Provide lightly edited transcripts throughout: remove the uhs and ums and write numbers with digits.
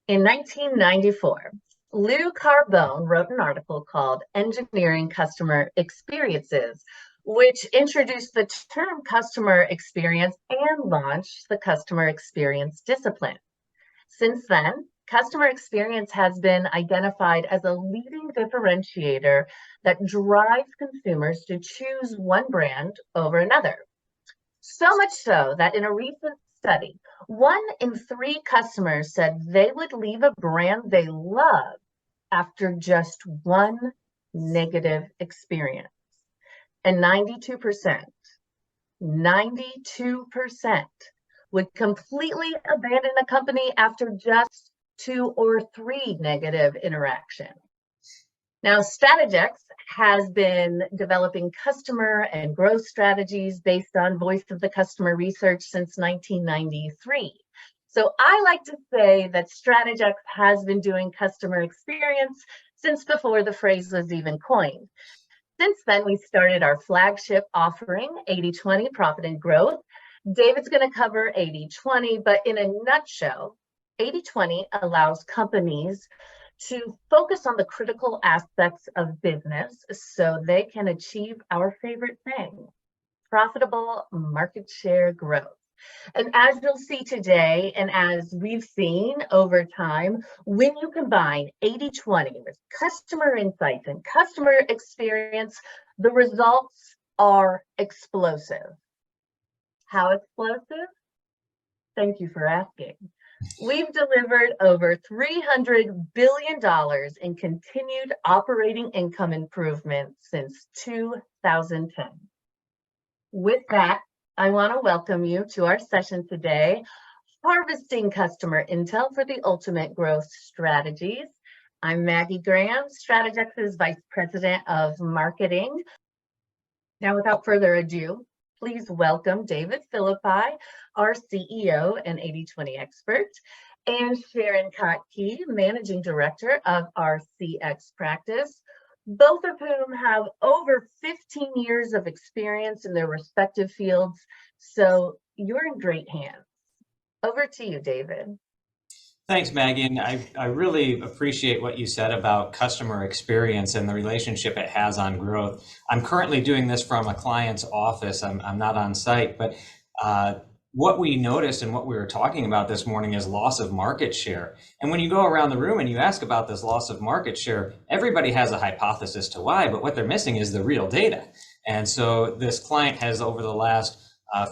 In 1994, Lou Carbone wrote an article called Engineering Customer Experiences, which introduced the term customer experience and launched the customer experience discipline. Since then, customer experience has been identified as a leading differentiator that drives consumers to choose one brand over another. So much so that in a recent study, 1 in 3 customers said they would leave a brand they love after just one negative experience. And 92% would completely abandon a company after just 2 or 3 negative interactions. Now, Strategex has been developing customer and growth strategies based on voice of the customer research since 1993. So I like to say that Strategex has been doing customer experience since before the phrase was even coined. Since then, we started our flagship offering, 80/20 Profit and Growth. David's going to cover 80/20, but in a nutshell, 80/20 allows companies to focus on the critical aspects of business so they can achieve our favorite thing, profitable market share growth. And as you'll see today, and as we've seen over time, when you combine 80/20 with customer insights and customer experience, the results are explosive. How explosive? Thank you for asking. We've delivered over $300 billion in continued operating income improvement since 2010. With that, I want to welcome you to our session today, Harvesting Customer Intel for the Ultimate Growth Strategies. I'm Maggie Graham, Strategex's Vice President of Marketing. Now, without further ado, please welcome David Philippi, our CEO and 80/20 expert, and Sharon Kottke, Managing Director of our CX practice, both of whom have over 15 years of experience in their respective fields. So you're in great hands. Over to you, David. Thanks, Maggie. And I really appreciate what you said about customer experience and the relationship it has on growth. I'm currently doing this from a client's office. I'm not on site, but what we noticed and what we were talking about this morning is loss of market share. And when you go around the room and you ask about this loss of market share, everybody has a hypothesis to why, but what they're missing is the real data. And so this client has, over the last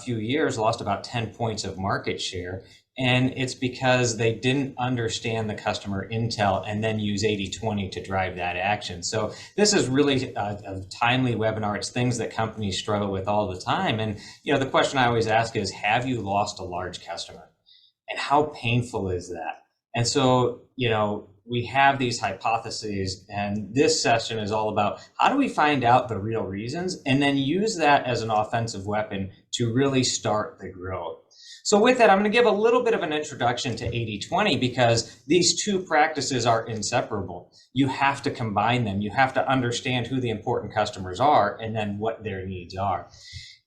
few years, lost about 10 points of market share. And it's because they didn't understand the customer intel and then use 80/20 to drive that action. So this is really a timely webinar. It's things that companies struggle with all the time. And the question I always ask is, have you lost a large customer? And how painful is that? And so, we have these hypotheses, and this session is all about how do we find out the real reasons and then use that as an offensive weapon to really start the growth. So with that, I'm going to give a little bit of an introduction to 80/20 because these two practices are inseparable. You have to combine them. You have to understand who the important customers are and then what their needs are.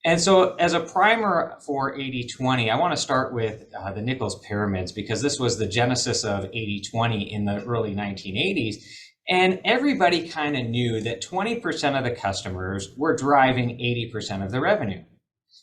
And so as a primer for 80/20, I want to start with the Nichols Pyramids because this was the genesis of 80/20 in the early 1980s. And everybody kind of knew that 20% of the customers were driving 80% of the revenue.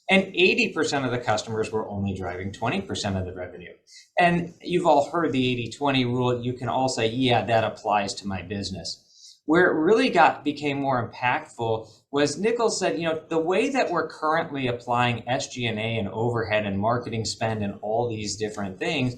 And 80% of the customers were only driving 20% of the revenue. And you've all heard the 80/20 rule. You can all say, yeah, that applies to my business. Where it really became more impactful was Nichols said, the way that we're currently applying SG&A and overhead and marketing spend and all these different things,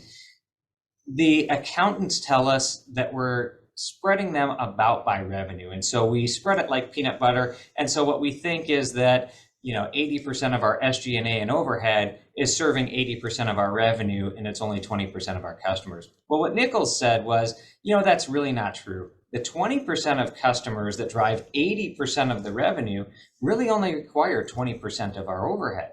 the accountants tell us that we're spreading them about by revenue. And so we spread it like peanut butter. And so what we think is that 80% of our SG&A and overhead is serving 80% of our revenue, and it's only 20% of our customers. Well, what Nichols said was, that's really not true. The 20% of customers that drive 80% of the revenue really only require 20% of our overhead.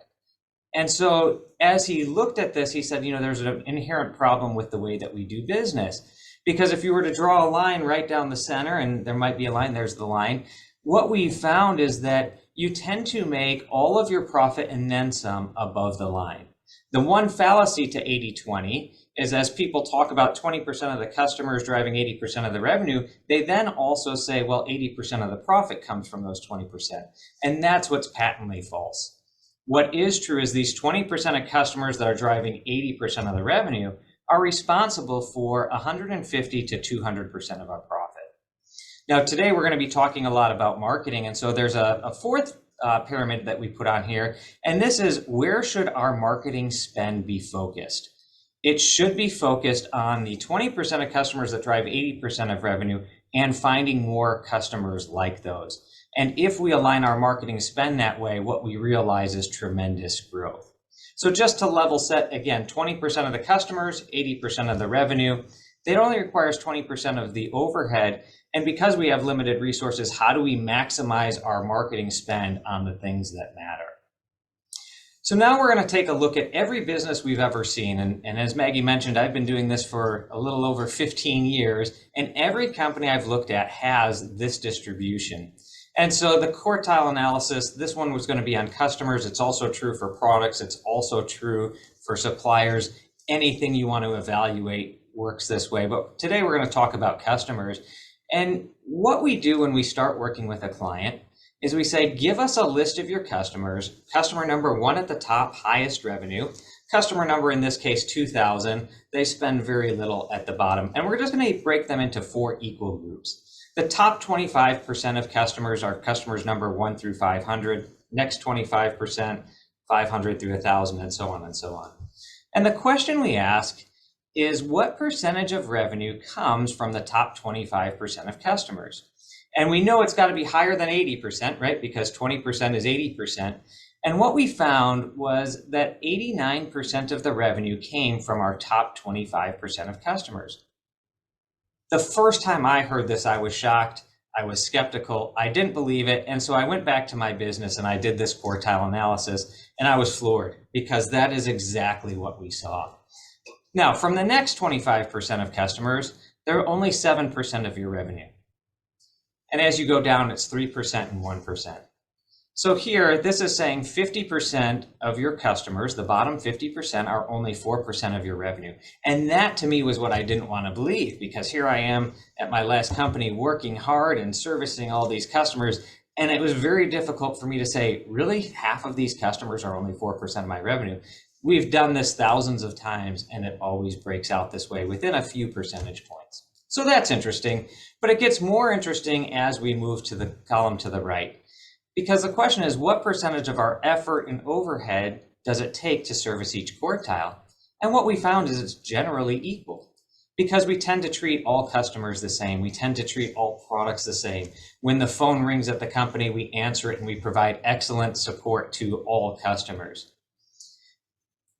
And so as he looked at this, he said, there's an inherent problem with the way that we do business. Because if you were to draw a line right down the center, and there might be a line, there's the line, what we found is that you tend to make all of your profit and then some above the line. The one fallacy to 80-20 is as people talk about 20% of the customers driving 80% of the revenue, they then also say, well, 80% of the profit comes from those 20%. And that's what's patently false. What is true is these 20% of customers that are driving 80% of the revenue are responsible for 150 to 200% of our profit. Now, today we're going to be talking a lot about marketing. And so there's a fourth pyramid that we put on here. And this is, where should our marketing spend be focused? It should be focused on the 20% of customers that drive 80% of revenue and finding more customers like those. And if we align our marketing spend that way, what we realize is tremendous growth. So just to level set, again, 20% of the customers, 80% of the revenue, it only requires 20% of the overhead. And because we have limited resources, how do we maximize our marketing spend on the things that matter? So now we're going to take a look at every business we've ever seen. And as Maggie mentioned, I've been doing this for a little over 15 years, and every company I've looked at has this distribution. And so the quartile analysis, this one was going to be on customers. It's also true for products. It's also true for suppliers. Anything you want to evaluate works this way. But today we're going to talk about customers. And what we do when we start working with a client is we say, give us a list of your customers. Customer number 1 at the top, highest revenue. Customer number, in this case, 2,000. They spend very little at the bottom. And we're just going to break them into 4 equal groups. The top 25% of customers are customers number 1 through 500. Next 25%, 500 through 1,000, and so on and so on. And the question we ask is, what percentage of revenue comes from the top 25% of customers? And we know it's got to be higher than 80%, right? Because 20% is 80%. And what we found was that 89% of the revenue came from our top 25% of customers. The first time I heard this, I was shocked. I was skeptical. I didn't believe it. And so I went back to my business and I did this quartile analysis, and I was floored because that is exactly what we saw. Now, from the next 25% of customers, they're only 7% of your revenue. And as you go down, it's 3% and 1%. So here, this is saying 50% of your customers, the bottom 50%, are only 4% of your revenue. And that to me was what I didn't want to believe, because here I am at my last company working hard and servicing all these customers. And it was very difficult for me to say, really, half of these customers are only 4% of my revenue. We've done this thousands of times, and it always breaks out this way within a few percentage points. So that's interesting, but it gets more interesting as we move to the column to the right. Because the question is, what percentage of our effort and overhead does it take to service each quartile? And what we found is it's generally equal, because we tend to treat all customers the same. We tend to treat all products the same. When the phone rings at the company, we answer it and we provide excellent support to all customers.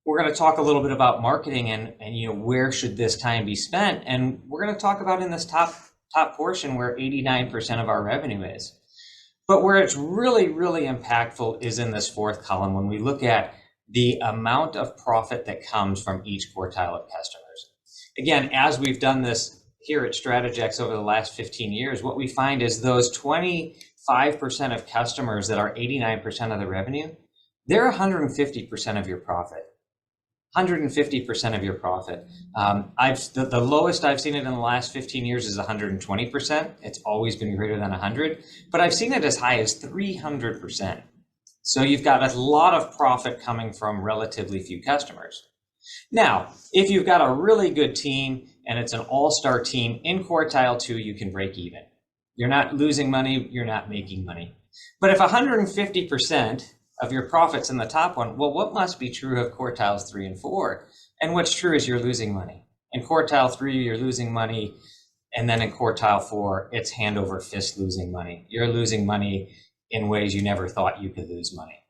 We're going to talk a little bit about marketing and where should this time be spent. And we're going to talk about in this top portion where 89% of our revenue is. But where it's really, really impactful is in this fourth column when we look at the amount of profit that comes from each quartile of customers. Again, as we've done this here at Strategex over the last 15 years, what we find is those 25% of customers that are 89% of the revenue, they're 150% of your profit. 150% of your profit. The lowest I've seen it in the last 15 years is 120%. It's always been greater than 100, but I've seen it as high as 300%. So you've got a lot of profit coming from relatively few customers. Now, if you've got a really good team and it's an all-star team, in quartile 2, you can break even. You're not losing money, you're not making money. But if 150% of your profits in the top one, well, what must be true of quartiles 3 and 4? And what's true is you're losing money. In quartile 3, you're losing money. And then in quartile 4, it's hand over fist losing money. You're losing money in ways you never thought you could lose money.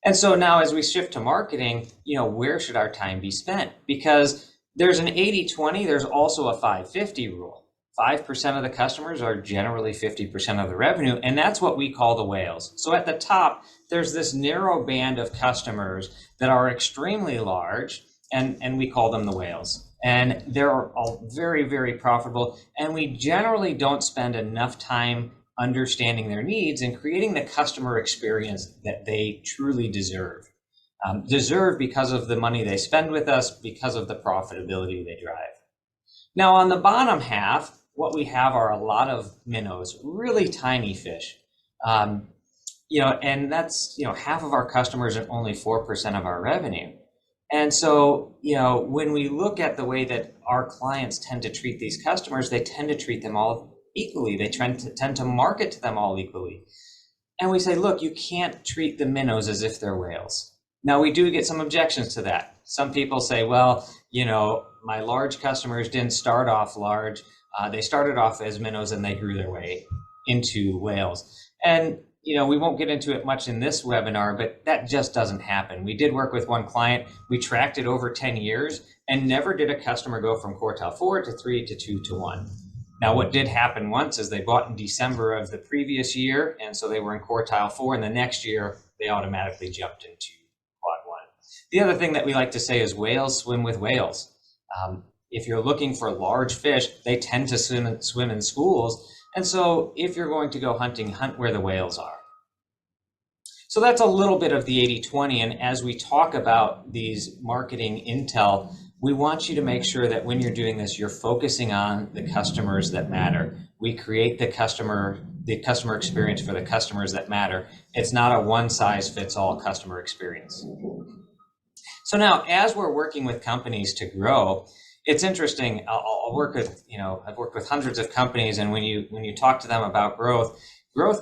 And so now as we shift to marketing, where should our time be spent? Because there's an 80-20, there's also a 5-50 rule. 5% of the customers are generally 50% of the revenue, and that's what we call the whales. So at the top, there's this narrow band of customers that are extremely large, and we call them the whales. And they're all very, very profitable, and we generally don't spend enough time understanding their needs and creating the customer experience that they truly deserve. deserve because of the money they spend with us, because of the profitability they drive. Now, on the bottom half, what we have are a lot of minnows, really tiny fish. And that's, half of our customers and only 4% of our revenue. And so, when we look at the way that our clients tend to treat these customers, they tend to treat them all equally. They tend to market to them all equally. And we say, look, you can't treat the minnows as if they're whales. Now, we do get some objections to that. Some people say, well, my large customers didn't start off large. They started off as minnows and they grew their way into whales. And we won't get into it much in this webinar, but that just doesn't happen. We did work with one client. We tracked it over 10 years and never did a customer go from quartile 4 to 3 to 2 to 1. Now, what did happen once is they bought in December of the previous year, and so they were in quartile 4, and the next year they automatically jumped into quad 1. The other thing that we like to say is whales swim with whales. If you're looking for large fish, they tend to swim in schools. And so if you're going to go hunting, hunt where the whales are. So that's a little bit of the 80-20. And as we talk about these marketing intel, we want you to make sure that when you're doing this, you're focusing on the customers that matter. We create the customer experience for the customers that matter. It's not a one-size-fits-all customer experience. So now, as we're working with companies to grow, it's interesting. I'll work with, I've worked with hundreds of companies, and when you talk to them about growth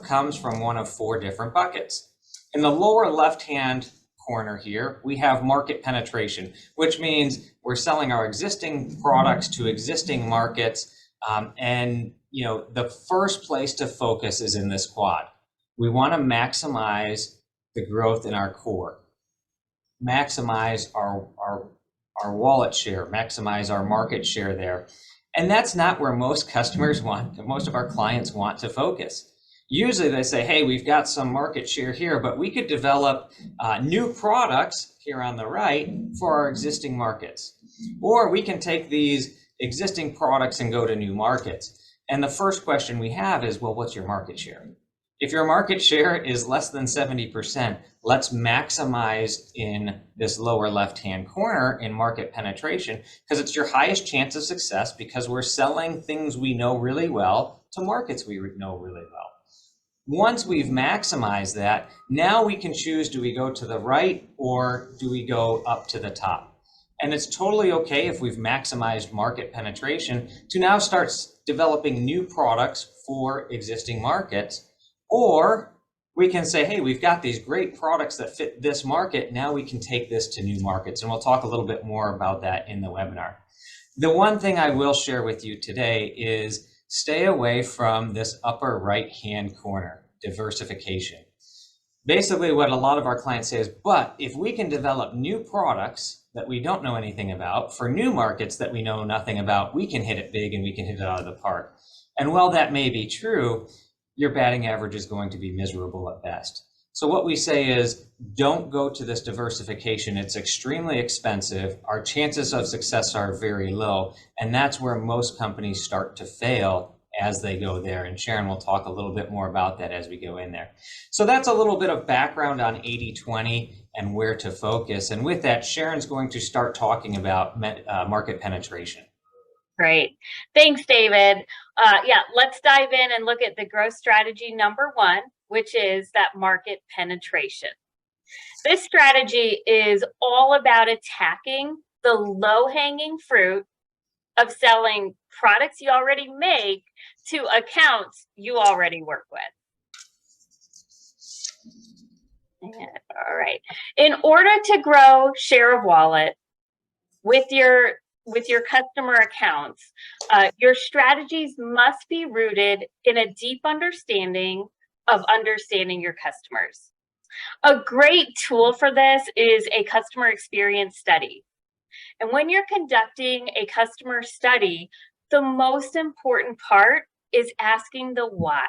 comes from one of 4 different buckets. In the lower left-hand corner here, we have market penetration, which means we're selling our existing products to existing markets. And the first place to focus is in this quad. We want to maximize the growth in our core, maximize our wallet share, maximize our market share there. And that's not where most customers most of our clients want to focus. Usually they say, hey, we've got some market share here, but we could develop new products here on the right for our existing markets. Or we can take these existing products and go to new markets. And the first question we have is, well, what's your market share? If your market share is less than 70%, let's maximize in this lower left-hand corner in market penetration, because it's your highest chance of success, because we're selling things we know really well to markets we know really well. Once we've maximized that, now we can choose, do we go to the right or do we go up to the top? And it's totally okay if we've maximized market penetration to now start developing new products for existing markets. Or we can say, hey, we've got these great products that fit this market. Now we can take this to new markets. And we'll talk a little bit more about that in the webinar. The one thing I will share with you today is stay away from this upper right-hand corner, diversification. Basically, what a lot of our clients say is, but if we can develop new products that we don't know anything about for new markets that we know nothing about, we can hit it big and we can hit it out of the park. And while that may be true, your batting average is going to be miserable at best. So what we say is, don't go to this diversification. It's extremely expensive. Our chances of success are very low. And that's where most companies start to fail as they go there. And Sharon will talk a little bit more about that as we go in there. So that's a little bit of background on 80-20 and where to focus. And with that, Sharon's going to start talking about market penetration. Great. Thanks, David. Yeah, let's dive in and look at the growth strategy number 1, which is that market penetration. This strategy is all about attacking the low-hanging fruit of selling products you already make to accounts you already work with. All right. In order to grow share of wallet with your customer accounts, your strategies must be rooted in a deep understanding of understanding your customers. A great tool for this is a customer experience study. And when you're conducting a customer study, the most important part is asking the why.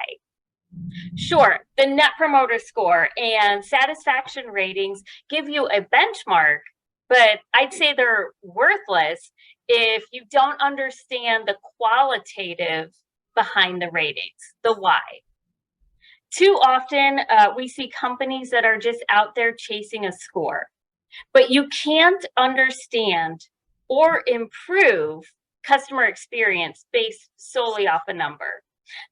Sure, the Net Promoter Score and satisfaction ratings give you a benchmark, but I'd say they're worthless if you don't understand the qualitative behind the ratings, the why. Too often, we see companies that are just out there chasing a score. But you can't understand or improve customer experience based solely off a number.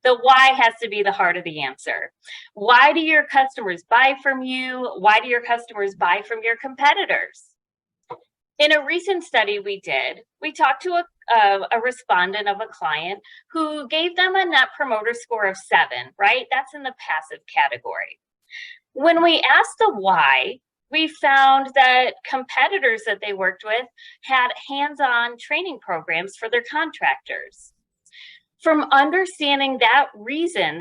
The why has to be the heart of the answer. Why do your customers buy from you? Why do your customers buy from your competitors? In a recent study we did, we talked to a respondent of a client who gave them a net promoter score of 7, right? That's in the passive category. When we asked the why, we found that competitors that they worked with had hands-on training programs for their contractors. From understanding that reason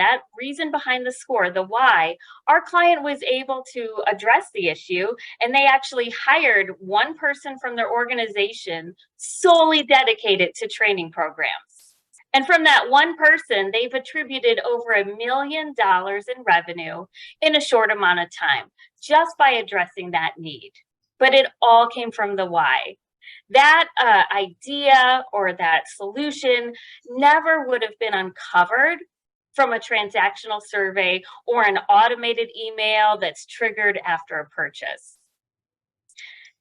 behind the score, the why, our client was able to address the issue, and they actually hired one person from their organization solely dedicated to training programs. And from that one person, they've attributed over $1 million in revenue in a short amount of time, just by addressing that need. But it all came from the why. That idea or that solution never would have been uncovered from a transactional survey or an automated email that's triggered after a purchase.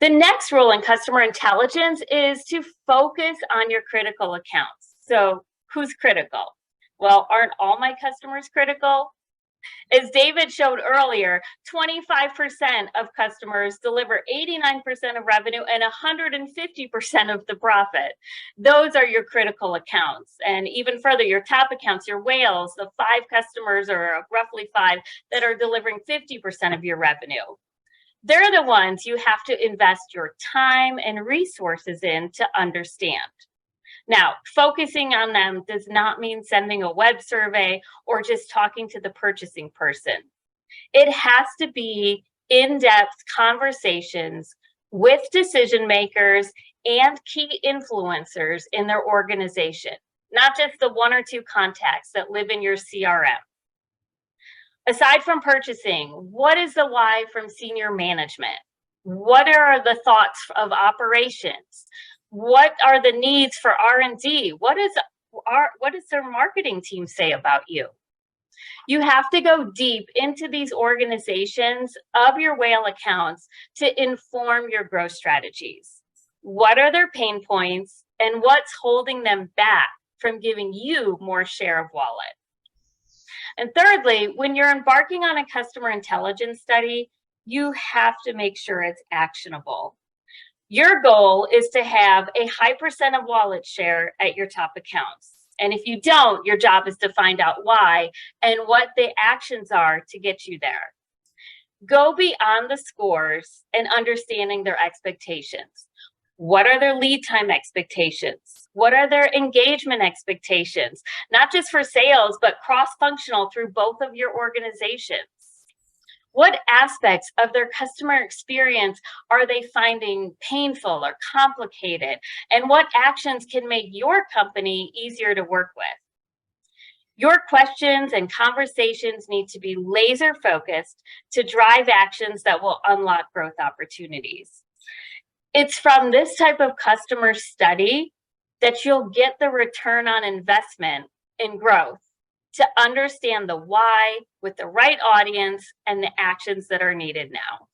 The next rule in customer intelligence is to focus on your critical accounts. So who's critical? Well, aren't all my customers critical? As David showed earlier, 25% of customers deliver 89% of revenue and 150% of the profit. Those are your critical accounts. And even further, your top accounts, your whales, the 5 customers or roughly 5 that are delivering 50% of your revenue. They're the ones you have to invest your time and resources in to understand. Now, focusing on them does not mean sending a web survey or just talking to the purchasing person. It has to be in-depth conversations with decision makers and key influencers in their organization, not just the 1 or 2 contacts that live in your CRM. Aside from purchasing, what is the why from senior management? What are the thoughts of operations? What are the needs for R&D? What does their marketing team say about you? You have to go deep into these organizations of your whale accounts to inform your growth strategies. What are their pain points and what's holding them back from giving you more share of wallet? And thirdly, when you're embarking on a customer intelligence study, you have to make sure it's actionable. Your goal is to have a high percent of wallet share at your top accounts. And if you don't, your job is to find out why and what the actions are to get you there. Go beyond the scores and understanding their expectations. What are their lead time expectations? What are their engagement expectations? Not just for sales, but cross-functional through both of your organizations. What aspects of their customer experience are they finding painful or complicated? And what actions can make your company easier to work with? Your questions and conversations need to be laser focused to drive actions that will unlock growth opportunities. It's from this type of customer study that you'll get the return on investment in growth, to understand the why with the right audience and the actions that are needed now.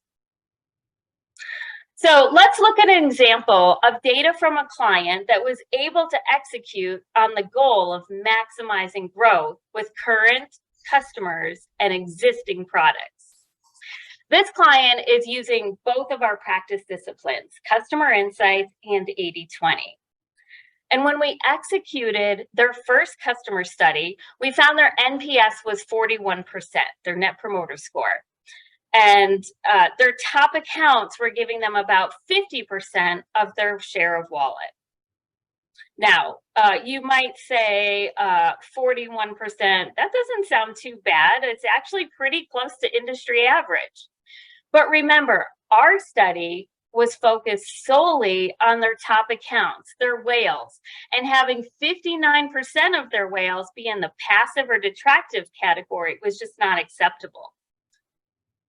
So let's look at an example of data from a client that was able to execute on the goal of maximizing growth with current customers and existing products. This client is using both of our practice disciplines, customer insights and 80/20. And when we executed their first customer study, we found their NPS was 41%, their net promoter score. And their top accounts were giving them about 50% of their share of wallet. Now, you might say 41%, that doesn't sound too bad. It's actually pretty close to industry average. But remember, our study was focused solely on their top accounts, their whales, and having 59% of their whales be in the passive or detractive category was just not acceptable.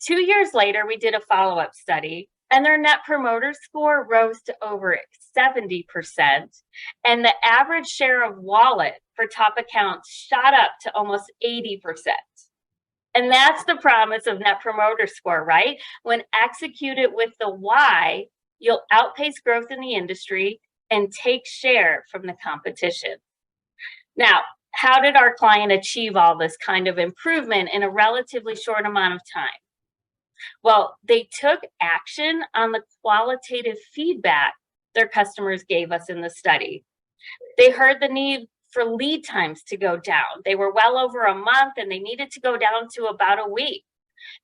2 years later, we did a follow-up study, and their net promoter score rose to over 70%, and the average share of wallet for top accounts shot up to almost 80%. And that's the promise of Net Promoter Score, right? When executed with the why, you'll outpace growth in the industry and take share from the competition. Now, how did our client achieve all this kind of improvement in a relatively short amount of time? Well, they took action on the qualitative feedback their customers gave us in the study. They heard the need for lead times to go down. They were well over a month and they needed to go down to about a week.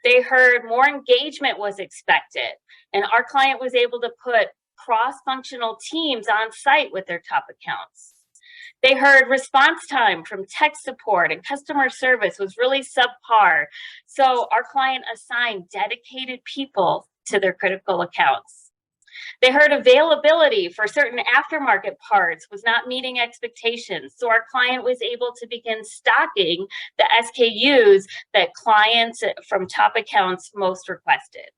They heard more engagement was expected, and our client was able to put cross-functional teams on site with their top accounts. They heard response time from tech support and customer service was really subpar. So our client assigned dedicated people to their critical accounts. They heard availability for certain aftermarket parts was not meeting expectations. So our client was able to begin stocking the SKUs that clients from top accounts most requested.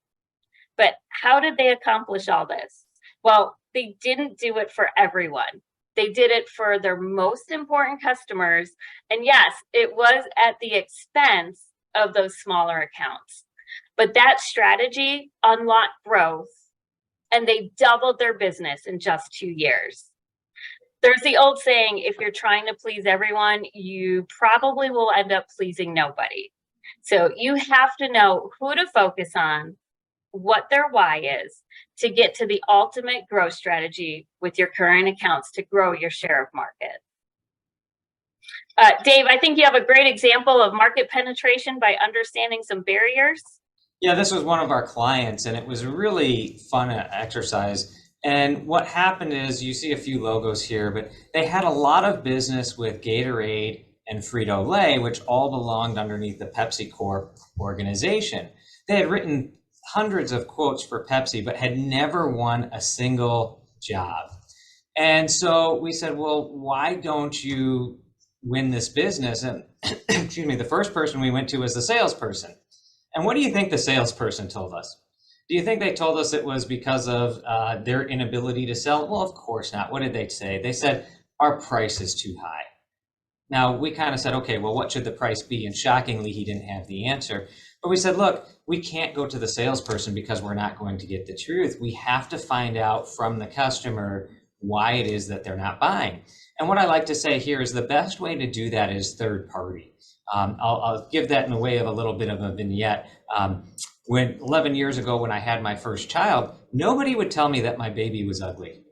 But how did they accomplish all this? Well, they didn't do it for everyone. They did it for their most important customers. And yes, it was at the expense of those smaller accounts. But that strategy unlocked growth, and they doubled their business in just 2 years. There's the old saying, if you're trying to please everyone, you probably will end up pleasing nobody. So you have to know who to focus on, what their why is, to get to the ultimate growth strategy with your current accounts to grow your share of market. Dave, I think you have a great example of market penetration by understanding some barriers. Yeah, this was one of our clients, and it was a really fun exercise. And what happened is, you see a few logos here, but they had a lot of business with Gatorade and Frito-Lay, which all belonged underneath the Pepsi Corp organization. They had written hundreds of quotes for Pepsi, but had never won a single job. And so we said, well, why don't you win this business? And excuse me, the first person we went to was the salesperson. And what do you think the salesperson told us? Do you think they told us it was because of their inability to sell? Well, of course not. What did they say? They said, our price is too high. Now, we kind of said, okay, well, what should the price be? And shockingly, he didn't have the answer. But we said, look, we can't go to the salesperson because we're not going to get the truth. We have to find out from the customer why it is that they're not buying. And what I like to say here is the best way to do that is third party. I'll give that in a way of a little bit of a vignette. When 11 years ago, when I had my first child, nobody would tell me that my baby was ugly.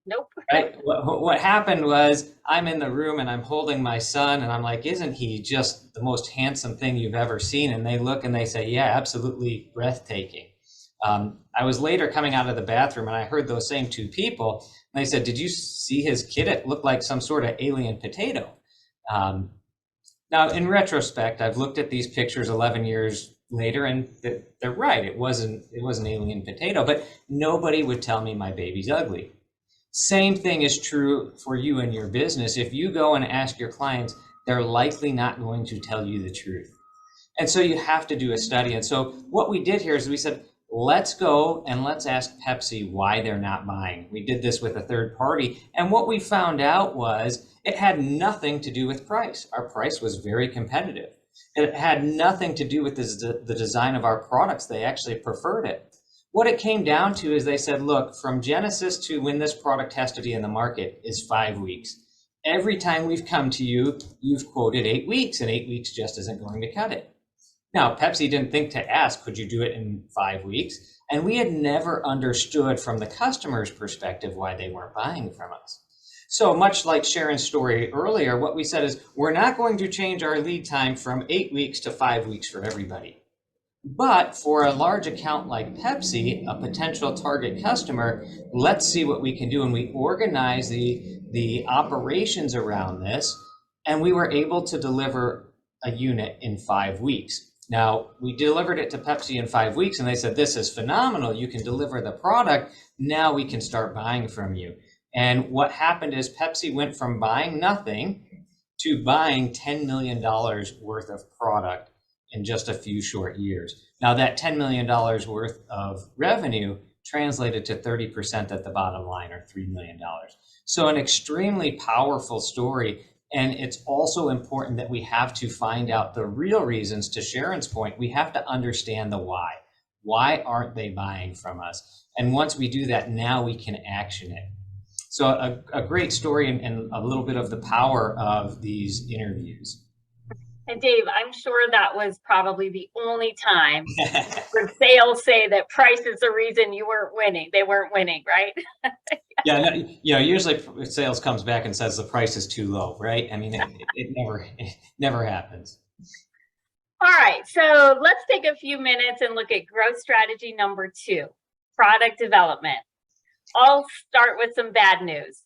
Nope. Right? What happened was, I'm in the room and I'm holding my son and I'm like, isn't he just the most handsome thing you've ever seen? And they look and they say, yeah, absolutely breathtaking. I was later coming out of the bathroom and I heard those same two people. And they said, did you see his kid? It looked like some sort of alien potato. Now, in retrospect, I've looked at these pictures 11 years later, and they're right. It was an alien potato, but nobody would tell me my baby's ugly. Same thing is true for you and your business. If you go and ask your clients, they're likely not going to tell you the truth. And so you have to do a study. And so what we did here is we said, let's go and let's ask Pepsi why they're not buying. We did this with a third party. And what we found out was it had nothing to do with price. Our price was very competitive. It had nothing to do with the design of our products. They actually preferred it. What it came down to is they said, look, from Genesis to when this product has to be in the market is 5 weeks. Every time we've come to you, you've quoted 8 weeks, and 8 weeks just isn't going to cut it. Now, Pepsi didn't think to ask, could you do it in 5 weeks? And we had never understood from the customer's perspective why they weren't buying from us. So much like Sharon's story earlier, what we said is, we're not going to change our lead time from 8 weeks to 5 weeks for everybody. But for a large account like Pepsi, a potential target customer, let's see what we can do. And we organize the operations around this, and we were able to deliver a unit in 5 weeks. Now, we delivered it to Pepsi in 5 weeks, and they said, this is phenomenal. You can deliver the product. Now we can start buying from you. And what happened is Pepsi went from buying nothing to buying $10 million worth of product in just a few short years. Now that $10 million worth of revenue translated to 30% at the bottom line, or $3 million. So an extremely powerful story. And it's also important that we have to find out the real reasons. To Sharon's point, we have to understand the why. Why aren't they buying from us? And once we do that, now we can action it. So a great story and a little bit of the power of these interviews. And Dave, I'm sure that was probably the only time where sales say that price is the reason you weren't winning. They weren't winning, right? Yeah, no, you know, usually sales comes back and says the price is too low, right? I mean, it never happens. All right, so let's take a few minutes and look at growth strategy number 2, product development. I'll start with some bad news.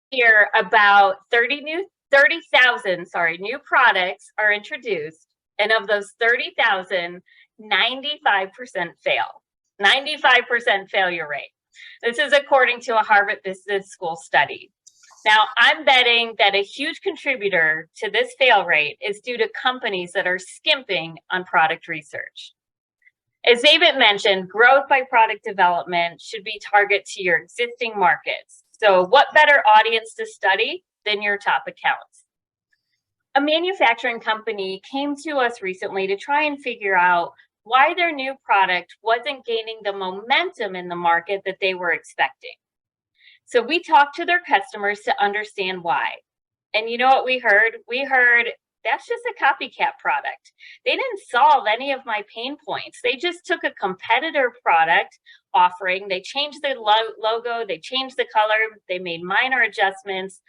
Here, about 30,000 new products are introduced, and of those 30,000, 95% fail. 95% failure rate. This is according to a Harvard Business School study. Now, I'm betting that a huge contributor to this fail rate is due to companies that are skimping on product research. As David mentioned, growth by product development should be targeted to your existing markets. So what better audience to study than your top accounts? A manufacturing company came to us recently to try and figure out why their new product wasn't gaining the momentum in the market that they were expecting. So we talked to their customers to understand why. And you know what we heard? We heard, that's just a copycat product. They didn't solve any of my pain points. They just took a competitor product offering, they changed the logo, they changed the color, they made minor adjustments.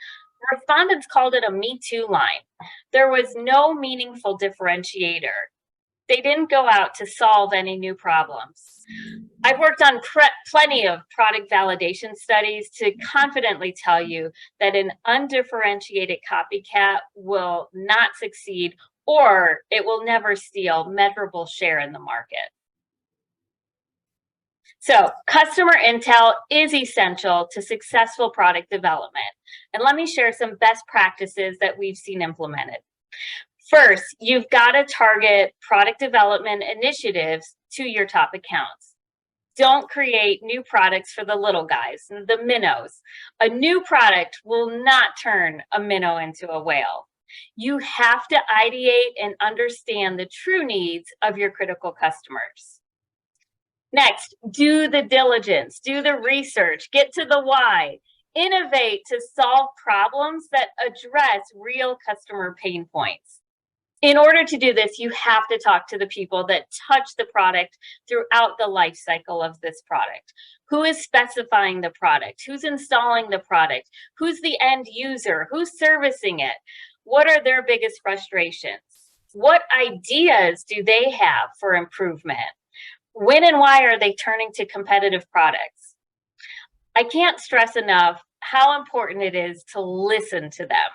Respondents called it a Me Too line. There was no meaningful differentiator. They didn't go out to solve any new problems. I've worked on plenty of product validation studies to confidently tell you that an undifferentiated copycat will not succeed, or it will never steal measurable share in the market. So customer intel is essential to successful product development. And let me share some best practices that we've seen implemented. First, you've got to target product development initiatives to your top accounts. Don't create new products for the little guys, the minnows. A new product will not turn a minnow into a whale. You have to ideate and understand the true needs of your critical customers. Next, do the diligence, do the research, get to the why. Innovate to solve problems that address real customer pain points. In order to do this, you have to talk to the people that touch the product throughout the life cycle of this product. Who is specifying the product? Who's installing the product? Who's the end user? Who's servicing it? What are their biggest frustrations? What ideas do they have for improvement? When and why are they turning to competitive products? I can't stress enough how important it is to listen to them.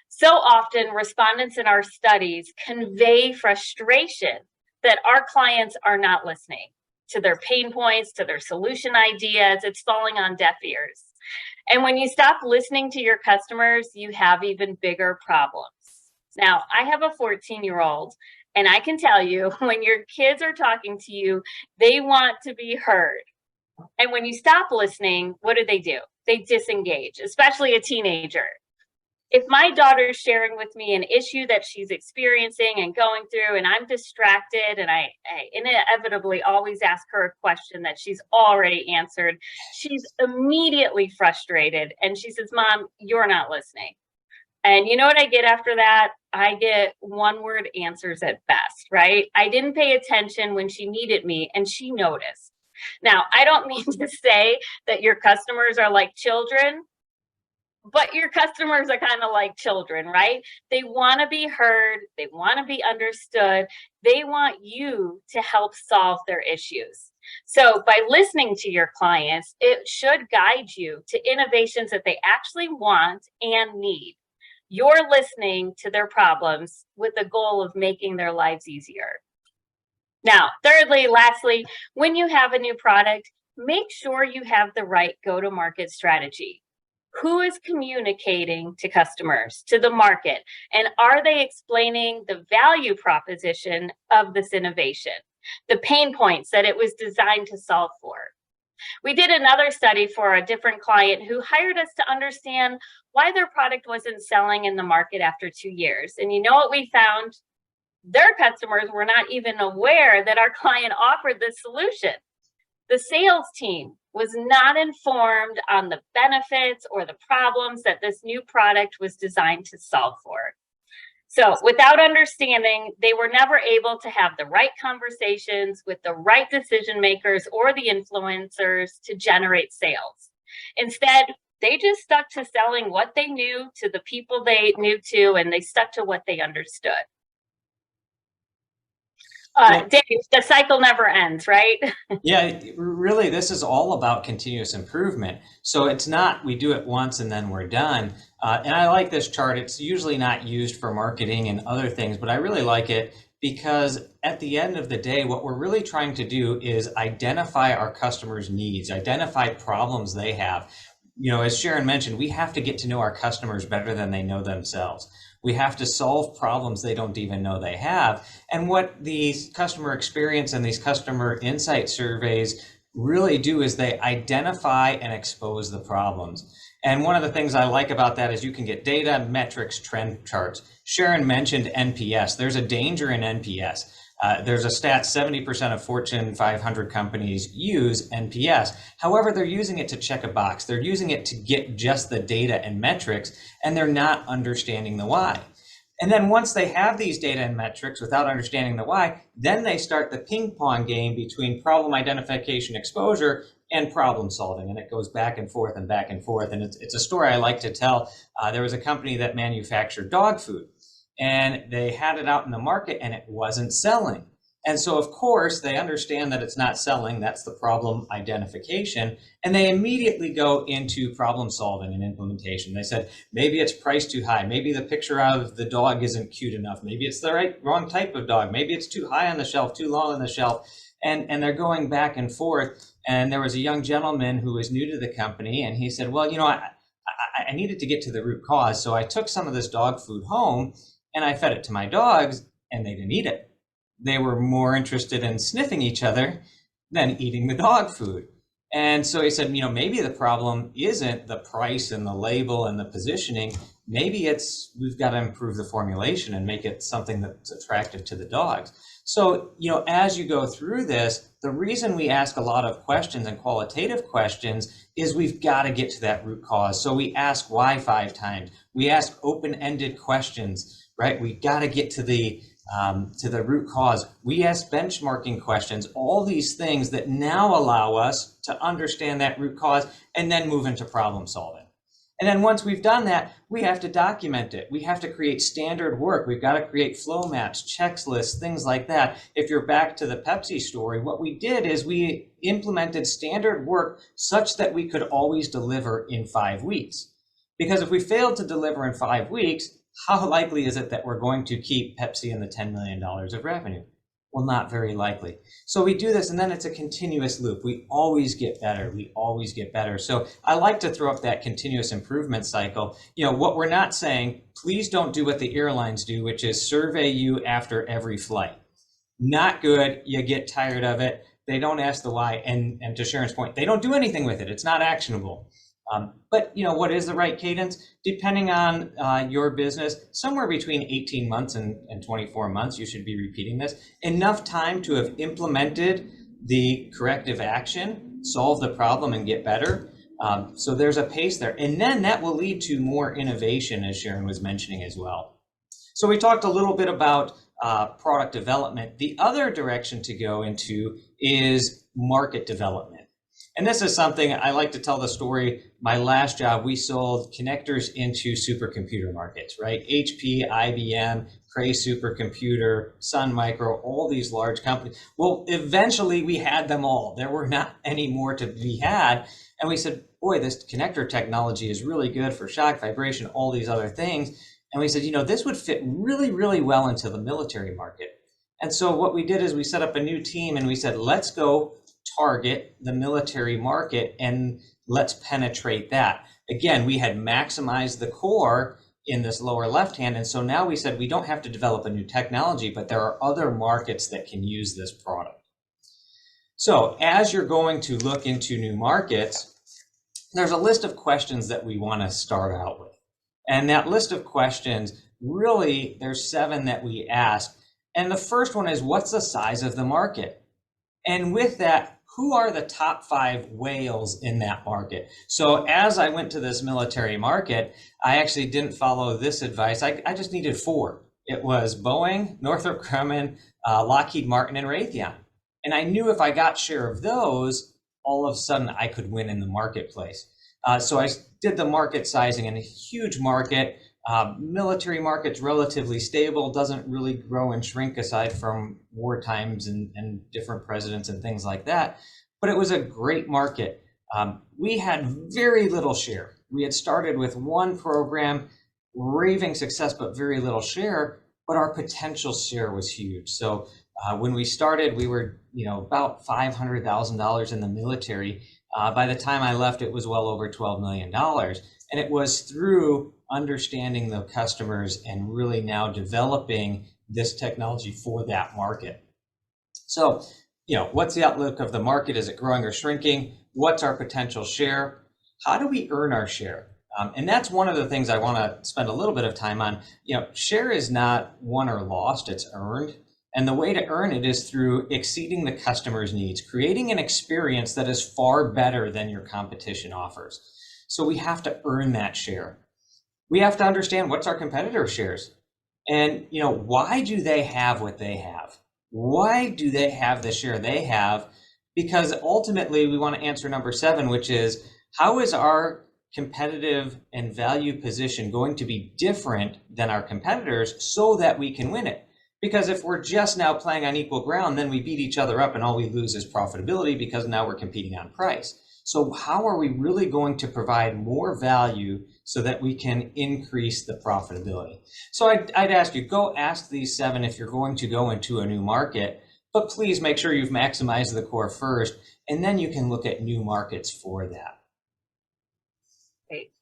So often, respondents in our studies convey frustration that our clients are not listening to their pain points, to their solution ideas. It's falling on deaf ears. And when you stop listening to your customers, you have even bigger problems. Now, I have a 14-year-old, and I can tell you, when your kids are talking to you, they want to be heard. And when you stop listening, what do? They disengage, especially a teenager. If my daughter's sharing with me an issue that she's experiencing and going through, and I'm distracted, and I inevitably always ask her a question that she's already answered, she's immediately frustrated. And she says, "Mom, you're not listening." And you know what I get after that? I get one-word answers at best, right? I didn't pay attention when she needed me, and she noticed. Now, I don't mean to say that your customers are like children, but your customers are kind of like children, right? They want to be heard. They want to be understood. They want you to help solve their issues. So by listening to your clients, it should guide you to innovations that they actually want and need. You're listening to their problems with the goal of making their lives easier. Now, lastly, when you have a new product, make sure you have the right go-to-market strategy. Who is communicating to customers, to the market, and are they explaining the value proposition of this innovation, the pain points that it was designed to solve for? We did another study for a different client who hired us to understand why their product wasn't selling in the market after 2 years. And you know what we found? Their customers were not even aware that our client offered this solution. The sales team was not informed on the benefits or the problems that this new product was designed to solve for. So without understanding, they were never able to have the right conversations with the right decision makers or the influencers to generate sales. Instead, they just stuck to selling what they knew to the people they knew to, and they stuck to what they understood. Dave, the cycle never ends, right? Yeah, really, this is all about continuous improvement. So it's not we do it once and then we're done. And I like this chart. It's usually not used for marketing and other things, but I really like it because at the end of the day, what we're really trying to do is identify our customers' needs, identify problems they have. You know, as Sharon mentioned, we have to get to know our customers better than they know themselves. We have to solve problems they don't even know they have. And what these customer experience and these customer insight surveys really do is they identify and expose the problems. And one of the things I like about that is you can get data, metrics, trend charts. Sharon mentioned NPS. There's a danger in NPS. There's a stat, 70% of Fortune 500 companies use NPS. However, they're using it to check a box. They're using it to get just the data and metrics, and they're not understanding the why. And then once they have these data and metrics without understanding the why, then they start the ping pong game between problem identification exposure and problem solving. And it goes back and forth and back and forth. And it's a story I like to tell. There was a company that manufactured dog food, and they had it out in the market and it wasn't selling. And so of course they understand that it's not selling. That's the problem identification. And they immediately go into problem solving and implementation. They said, maybe it's priced too high. Maybe the picture of the dog isn't cute enough. Maybe it's the wrong type of dog. Maybe it's too high on the shelf, too low on the shelf. And they're going back and forth. And there was a young gentleman who was new to the company, and he said, well, you know, I needed to get to the root cause. So I took some of this dog food home and I fed it to my dogs, and they didn't eat it. They were more interested in sniffing each other than eating the dog food. And so he said, you know, maybe the problem isn't the price and the label and the positioning. Maybe it's we've got to improve the formulation and make it something that's attractive to the dogs. So, you know, as you go through this, the reason we ask a lot of questions and qualitative questions is we've got to get to that root cause. So we ask why 5 times. We ask open-ended questions, right? We got to get to the root cause. We ask benchmarking questions, all these things that now allow us to understand that root cause and then move into problem solving. And then once we've done that, we have to document it. We have to create standard work. We've got to create flow maps, checklists, things like that. If you're back to the Pepsi story, what we did is we implemented standard work such that we could always deliver in 5 weeks. Because if we failed to deliver in 5 weeks, how likely is it that we're going to keep Pepsi in the $10 million of revenue? Well, not very likely. So we do this, and then it's a continuous loop. We always get better. We always get better. So I like to throw up that continuous improvement cycle. You know, what we're not saying, please don't do what the airlines do, which is survey you after every flight. Not good. You get tired of it. They don't ask the why. And to Sharon's point, they don't do anything with it. It's not actionable. But you know, what is the right cadence? Depending on your business, somewhere between 18 months and 24 months, you should be repeating this. Enough time to have implemented the corrective action, solve the problem, and get better. So there's a pace there. And then that will lead to more innovation, as Sharon was mentioning as well. So we talked a little bit about product development. The other direction to go into is market development. And this is something I like to tell the story. My last job, we sold connectors into supercomputer markets, right? HP, IBM, Cray Supercomputer, Sun Micro, all these large companies. Well, eventually we had them all. There were not any more to be had. And we said, boy, this connector technology is really good for shock, vibration, all these other things. And we said, you know, this would fit really, really well into the military market. And so what we did is we set up a new team and we said, let's go target the military market and let's penetrate that. Again, we had maximized the core in this lower left hand. And so now we said we don't have to develop a new technology, but there are other markets that can use this product. So as you're going to look into new markets, there's a list of questions that we want to start out with. And that list of questions, really, there's 7 that we ask. And the first one is, what's the size of the market? And with that, who are the top 5 whales in that market? So as I went to this military market, I actually didn't follow this advice. I just needed 4. It was Boeing, Northrop Grumman, Lockheed Martin, and Raytheon. And I knew if I got share of those, all of a sudden I could win in the marketplace. So I did the market sizing in a huge market. Military market's relatively stable, doesn't really grow and shrink aside from war times and different presidents and things like that. But it was a great market. We had very little share. We had started with one program, raving success, but very little share, but our potential share was huge. So when we started, we were about $500,000 in the military. By the time I left, it was well over $12 million. And it was through understanding the customers and really now developing this technology for that market. So, what's the outlook of the market? Is it growing or shrinking? What's our potential share? How do we earn our share? And that's one of the things I want to spend a little bit of time on. Share is not won or lost, it's earned. And the way to earn it is through exceeding the customer's needs, creating an experience that is far better than your competition offers. So we have to earn that share. We have to understand what's our competitor shares. And why do they have what they have? Why do they have the share they have? Because ultimately we want to answer number 7, which is, how is our competitive and value position going to be different than our competitors so that we can win it? Because if we're just now playing on equal ground, then we beat each other up and all we lose is profitability because now we're competing on price. So how are we really going to provide more value so that we can increase the profitability? So I'd ask you, go ask these 7 if you're going to go into a new market, but please make sure you've maximized the core first, and then you can look at new markets for that. Great.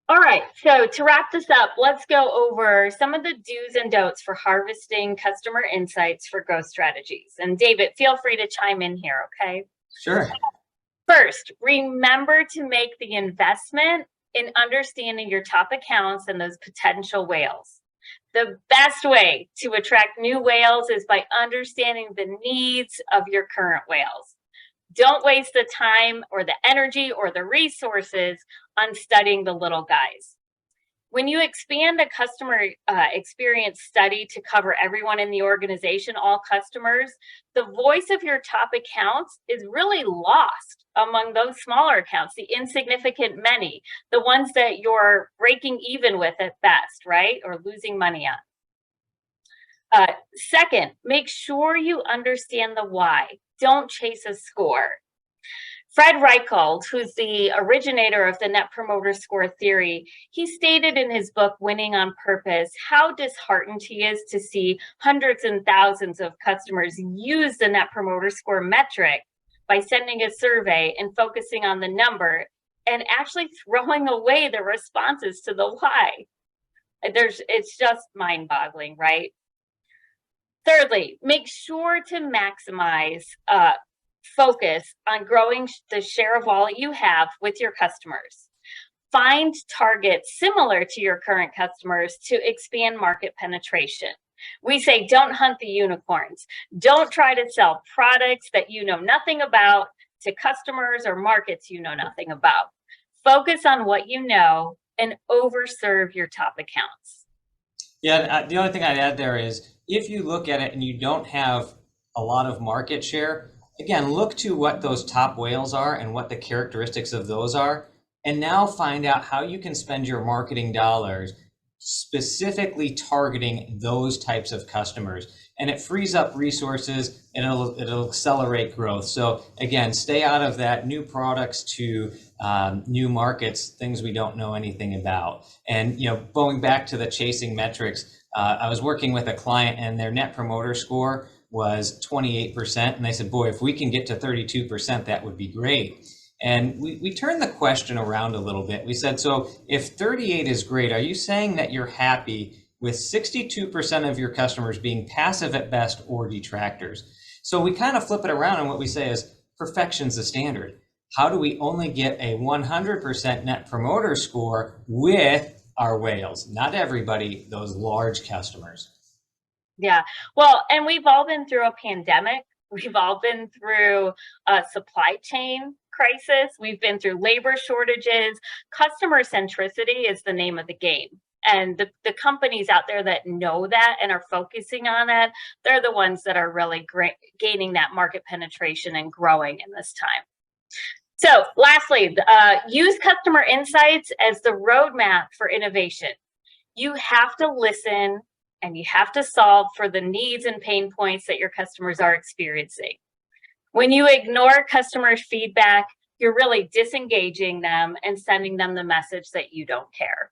All right, so to wrap this up, let's go over some of the do's and don'ts for harvesting customer insights for growth strategies. And David, feel free to chime in here, okay? Sure. First, remember to make the investment in understanding your top accounts and those potential whales. The best way to attract new whales is by understanding the needs of your current whales. Don't waste the time or the energy or the resources on studying the little guys. When you expand a customer experience study to cover everyone in the organization, all customers, the voice of your top accounts is really lost among those smaller accounts, the insignificant many, the ones that you're breaking even with at best, right? Or losing money on. Second, make sure you understand the why. Don't chase a score. Fred Reichhold, who's the originator of the Net Promoter Score theory, he stated in his book, Winning on Purpose, how disheartened he is to see hundreds and thousands of customers use the Net Promoter Score metric by sending a survey and focusing on the number and actually throwing away the responses to the why. It's just mind-boggling, right? Thirdly, make sure to maximize focus on growing the share of wallet you have with your customers. Find targets similar to your current customers to expand market penetration. We say, don't hunt the unicorns. Don't try to sell products that you know nothing about to customers or markets you know nothing about. Focus on what you know and overserve your top accounts. Yeah, the only thing I'd add there is, if you look at it and you don't have a lot of market share, again, look to what those top whales are and what the characteristics of those are, and now find out how you can spend your marketing dollars specifically targeting those types of customers. And it frees up resources and it'll accelerate growth. So again, stay out of that new products to new markets, things we don't know anything about. And going back to the chasing metrics, I was working with a client and their net promoter score was 28%. And they said, boy, if we can get to 32%, that would be great. And we turned the question around a little bit. We said, so if 38 is great, are you saying that you're happy with 62% of your customers being passive at best or detractors? So we kind of flip it around, and what we say is perfection's the standard. How do we only get a 100% net promoter score with our whales? Not everybody, those large customers. Yeah, well, and we've all been through a pandemic. We've all been through a supply chain crisis. We've been through labor shortages. Customer centricity is the name of the game. And the companies out there that know that and are focusing on that, they're the ones that are really gaining that market penetration and growing in this time. So lastly, use customer insights as the roadmap for innovation. You have to listen and you have to solve for the needs and pain points that your customers are experiencing. When you ignore customer feedback, you're really disengaging them and sending them the message that you don't care.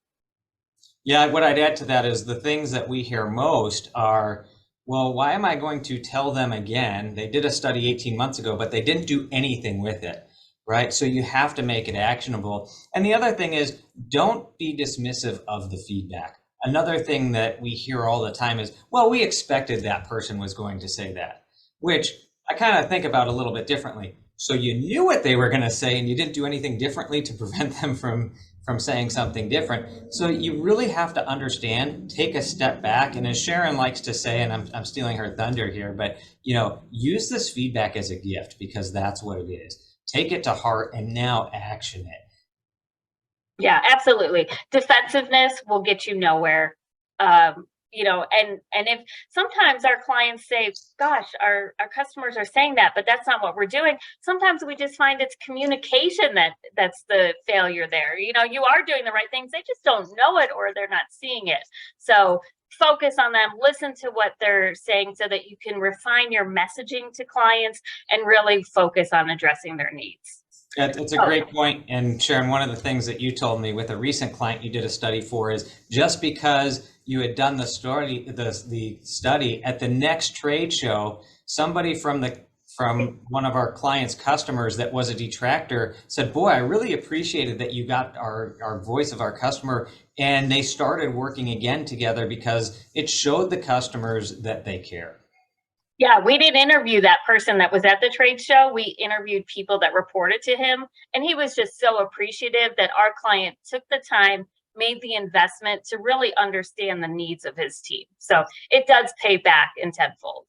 Yeah, what I'd add to that is the things that we hear most are, well, why am I going to tell them again? They did a study 18 months ago, but they didn't do anything with it, right? So you have to make it actionable. And the other thing is, don't be dismissive of the feedback. Another thing that we hear all the time is, well, we expected that person was going to say that, which I kind of think about a little bit differently. So you knew what they were going to say and you didn't do anything differently to prevent them from saying something different. So you really have to understand, take a step back. And as Sharon likes to say, and I'm stealing her thunder here, but use this feedback as a gift, because that's what it is. Take it to heart and now action it. Yeah, absolutely. Defensiveness will get you nowhere. And if sometimes our clients say, gosh, our customers are saying that, but that's not what we're doing. Sometimes we just find it's communication that's the failure there. You are doing the right things. They just don't know it, or they're not seeing it. So focus on them, listen to what they're saying so that you can refine your messaging to clients and really focus on addressing their needs. It's a great point. And Sharon, one of the things that you told me with a recent client you did a study for is, just because you had done the study at the next trade show, somebody from one of our clients' customers that was a detractor said, boy, I really appreciated that you got our voice of our customer, and they started working again together because it showed the customers that they care. Yeah, we didn't interview that person that was at the trade show. We interviewed people that reported to him, and he was just so appreciative that our client took the time, made the investment to really understand the needs of his team. So it does pay back in tenfold.